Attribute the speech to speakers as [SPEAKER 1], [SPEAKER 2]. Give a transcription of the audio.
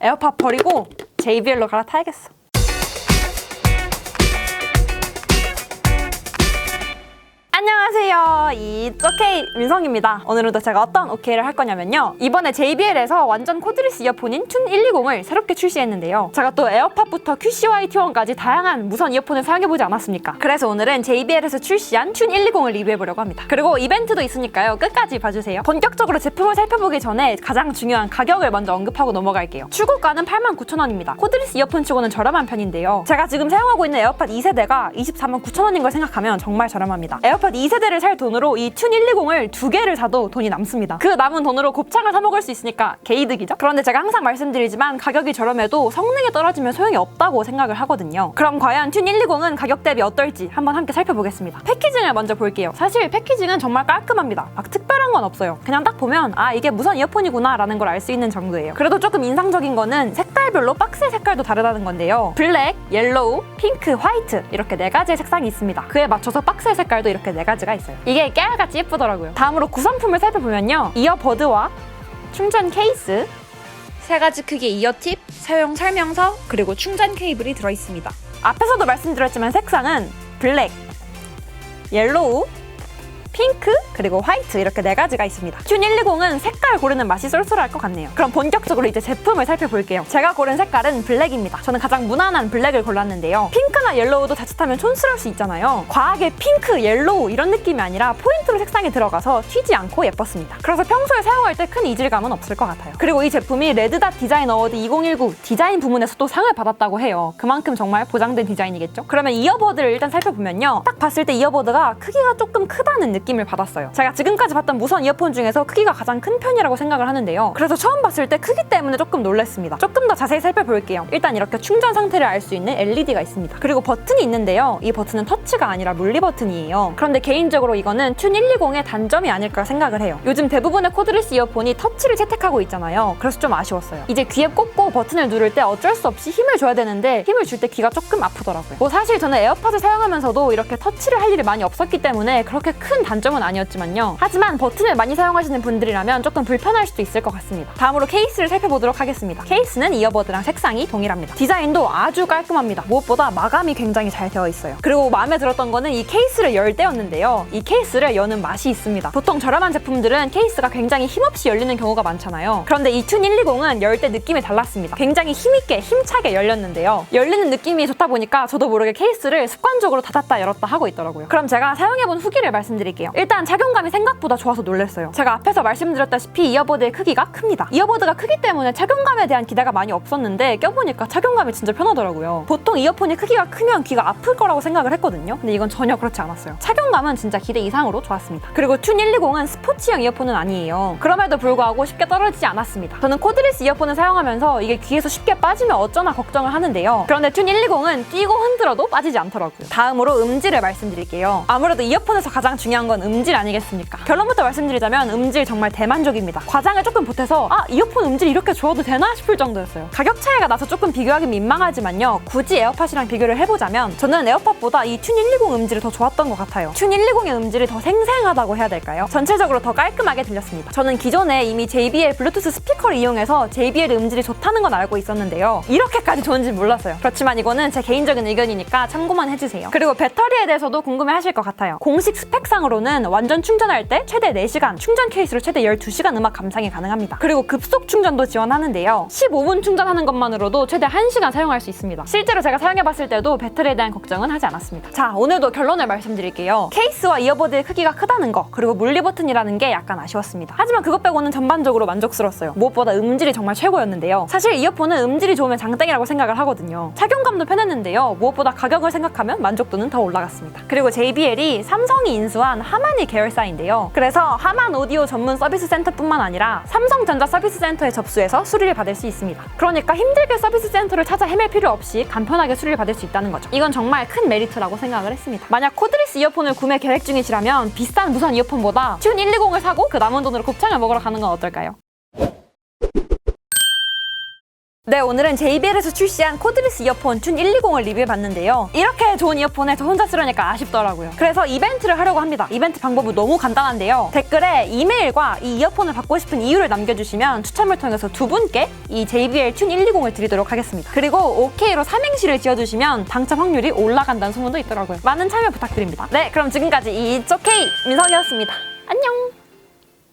[SPEAKER 1] 에어팟 버리고 JBL로 갈아타야겠어. 안녕하세요. It's OK 민성입니다. 오늘도 제가 어떤 OK를 할 거냐면요. 이번에 JBL에서 완전 코드리스 이어폰인 튠 120을 새롭게 출시했는데요. 제가 또 에어팟부터 QCY-T1까지 다양한 무선 이어폰을 사용해보지 않았습니까? 그래서 오늘은 JBL에서 출시한 튠 120을 리뷰해보려고 합니다. 그리고 이벤트도 있으니까요. 끝까지 봐주세요. 본격적으로 제품을 살펴보기 전에 가장 중요한 가격을 먼저 언급하고 넘어갈게요. 출고가는 89,000원입니다. 코드리스 이어폰 치고는 저렴한 편인데요. 제가 지금 사용하고 있는 에어팟 2세대가 249,000원인 걸 생각하면 정말 저렴합니다. 에어팟 2세대를 살 돈으로 이 튠 120을 2개를 사도 돈이 남습니다. 그 남은 돈으로 곱창을 사 먹을 수 있으니까 개이득이죠? 그런데 제가 항상 말씀드리지만 가격이 저렴해도 성능이 떨어지면 소용이 없다고 생각을 하거든요. 그럼 과연 튠 120은 가격 대비 어떨지 한번 함께 살펴보겠습니다. 패키징을 먼저 볼게요. 사실 패키징은 정말 깔끔합니다. 막 특별한 건 없어요. 그냥 딱 보면 아 이게 무선 이어폰이구나 라는 걸 알 수 있는 정도예요. 그래도 조금 인상적인 거는 색깔별로 박스의 색깔도 다르다는 건데요. 블랙, 옐로우, 핑크, 화이트 이렇게 4가지의 색상이 있습니다. 그에 맞춰서 박스의 색깔도 이렇게 4가지가 있어요. 이게 깨알같이 예쁘더라고요. 다음으로 구성품을 살펴보면요. 이어버드와 충전 케이스, 3가지 크기의 이어팁, 사용 설명서, 그리고 충전 케이블이 들어있습니다. 앞에서도 말씀드렸지만 색상은 블랙, 옐로우, 핑크, 그리고 화이트 이렇게 4가지가 있습니다. 튠 120은 색깔 고르는 맛이 쏠쏠할 것 같네요. 그럼 본격적으로 이제 제품을 살펴볼게요. 제가 고른 색깔은 블랙입니다. 저는 가장 무난한 블랙을 골랐는데요. 핑크나 옐로우도 자칫하면 촌스러울 수 있잖아요. 과하게 핑크, 옐로우 이런 느낌이 아니라 포인트로 색상이 들어가서 튀지 않고 예뻤습니다. 그래서 평소에 사용할 때 큰 이질감은 없을 것 같아요. 그리고 이 제품이 레드닷 디자인 어워드 2019 디자인 부문에서도 상을 받았다고 해요. 그만큼 정말 보장된 디자인이겠죠? 그러면 이어버드를 일단 살펴보면요. 딱 봤을 때 이어버드가 크기가 조금 크다는 느낌을 받았어요. 제가 지금까지 봤던 무선 이어폰 중에서 크기가 가장 큰 편이라고 생각을 하는데요. 그래서 처음 봤을 때 크기 때문에 조금 놀랐습니다. 조금 더 자세히 살펴볼게요. 일단 이렇게 충전 상태를 알 수 있는 LED가 있습니다. 그리고 버튼이 있는데요. 이 버튼은 터치가 아니라 물리 버튼이에요. 그런데 개인적으로 이거는 튠 120의 단점이 아닐까 생각을 해요. 요즘 대부분의 코드리스 이어폰이 터치를 채택하고 있잖아요. 그래서 좀 아쉬웠어요. 이제 귀에 꽂고 버튼을 누를 때 어쩔 수 없이 힘을 줘야 되는데 힘을 줄 때 귀가 조금 아프더라고요. 뭐 사실 저는 에어팟을 사용하면서도 이렇게 터치를 할 일이 많이 없었기 때문에 그렇게 큰 단점은 아니었지만요. 하지만 버튼을 많이 사용하시는 분들이라면 조금 불편할 수도 있을 것 같습니다. 다음으로 케이스를 살펴보도록 하겠습니다. 케이스는 이어버드랑 색상이 동일합니다. 디자인도 아주 깔끔합니다. 무엇보다 마감이 굉장히 잘 되어 있어요. 그리고 마음에 들었던 거는 이 케이스를 열 때였는데요. 이 케이스를 여는 맛이 있습니다. 보통 저렴한 제품들은 케이스가 굉장히 힘없이 열리는 경우가 많잖아요. 그런데 이 튠 120은 열 때 느낌이 달랐습니다. 굉장히 힘있게 힘차게 열렸는데요. 열리는 느낌이 좋다 보니까 저도 모르게 케이스를 습관적으로 닫았다 열었다 하고 있더라고요. 그럼 제가 사용해본 후기를 말씀드릴게요. 일단 착용감이 생각보다 좋아서 놀랐어요. 제가 앞에서 말씀드렸다시피 이어버드의 크기가 큽니다. 이어버드가 크기 때문에 착용감에 대한 기대가 많이 없었는데 껴보니까 착용감이 진짜 편하더라고요. 보통 이어폰이 크기가 크면 귀가 아플 거라고 생각을 했거든요. 근데 이건 전혀 그렇지 않았어요. 착용감은 진짜 기대 이상으로 좋았습니다. 그리고 튠 120은 스포츠형 이어폰은 아니에요. 그럼에도 불구하고 쉽게 떨어지지 않았습니다. 저는 코드리스 이어폰을 사용하면서 이게 귀에서 쉽게 빠지면 어쩌나 걱정을 하는데요. 그런데 튠 120은 뛰고 흔들어도 빠지지 않더라고요. 다음으로 음질을 말씀드릴게요. 아무래도 이어폰에서 가장 중요한 건 음질 아니겠습니까? 결론부터 말씀드리자면 음질 정말 대만족입니다. 과장을 조금 보태서 이어폰 음질이 이렇게 좋아도 되나 싶을 정도였어요. 가격 차이가 나서 조금 비교하기 민망하지만요. 굳이 에어팟이랑 비교를 해보자면 저는 에어팟보다 이 튠 120 음질이 더 좋았던 것 같아요. 튠 120의 음질이 더 생생하다고 해야 될까요? 전체적으로 더 깔끔하게 들렸습니다. 저는 기존에 이미 JBL 블루투스 스피커를 이용해서 JBL 음질이 좋다는 건 알고 있었는데요. 이렇게까지 좋은지 몰랐어요. 그렇지만 이거는 제 개인적인 의견이니까 참고만 해주세요. 그리고 배터리에 대해서도 궁금해하실 것 같아요. 공식 스펙상으로는 완전 충전할 때 최대 4시간, 충전 케이스로 최대 12시간 음악 감상이 가능합니다. 그리고 급속 충전도 지원하는데요. 15분 충전하는 것만으로도 최대 1시간 사용할 수 있습니다. 실제로 제가 사용해봤을 때도 배터리에 대한 걱정은 하지 않았습니다. 자, 오늘도 결론을 말씀드릴게요. 케이스와 이어버드의 크기가 크다는 거, 그리고 물리 버튼이라는 게 약간 아쉬웠습니다. 하지만 그것 빼고는 전반적으로 만족스러웠어요. 무엇보다 음질이 정말 최고였는데요. 사실 이어폰은 음질이 좋으면 장땡이라고 생각을 하거든요. 착용감도 편했는데요. 무엇보다 가격을 생각하면 만족도는 더 올라갔습니다. 그리고 JBL이 삼성이 인수한 하마니 계열사인데요. 그래서 하만 오디오 전문 서비스 센터뿐만 아니라 삼성전자 서비스 센터에 접수해서 수리를 받을 수 있습니다. 그러니까 힘들게 서비스 센터를 찾아 헤맬 필요 없이 간편하게 수리를 받을 수 있다는 거죠. 이건 정말 큰 메리트라고 생각을 했습니다. 만약 코드리스 이어폰을 구매 계획 중이시라면 비싼 무선 이어폰보다 튠 120을 사고 그 남은 돈으로 곱창을 먹으러 가는 건 어떨까요? 네, 오늘은 JBL에서 출시한 코드리스 이어폰 튠 120을 리뷰해봤는데요. 이렇게 좋은 이어폰에 저 혼자 쓰려니까 아쉽더라고요. 그래서 이벤트를 하려고 합니다. 이벤트 방법은 너무 간단한데요. 댓글에 이메일과 이 이어폰을 받고 싶은 이유를 남겨주시면 추첨을 통해서 두 분께 이 JBL 튠 120을 드리도록 하겠습니다. 그리고 OK로 삼행시를 지어주시면 당첨 확률이 올라간다는 소문도 있더라고요. 많은 참여 부탁드립니다. 네, 그럼 지금까지 It's OK 민성이었습니다. 안녕!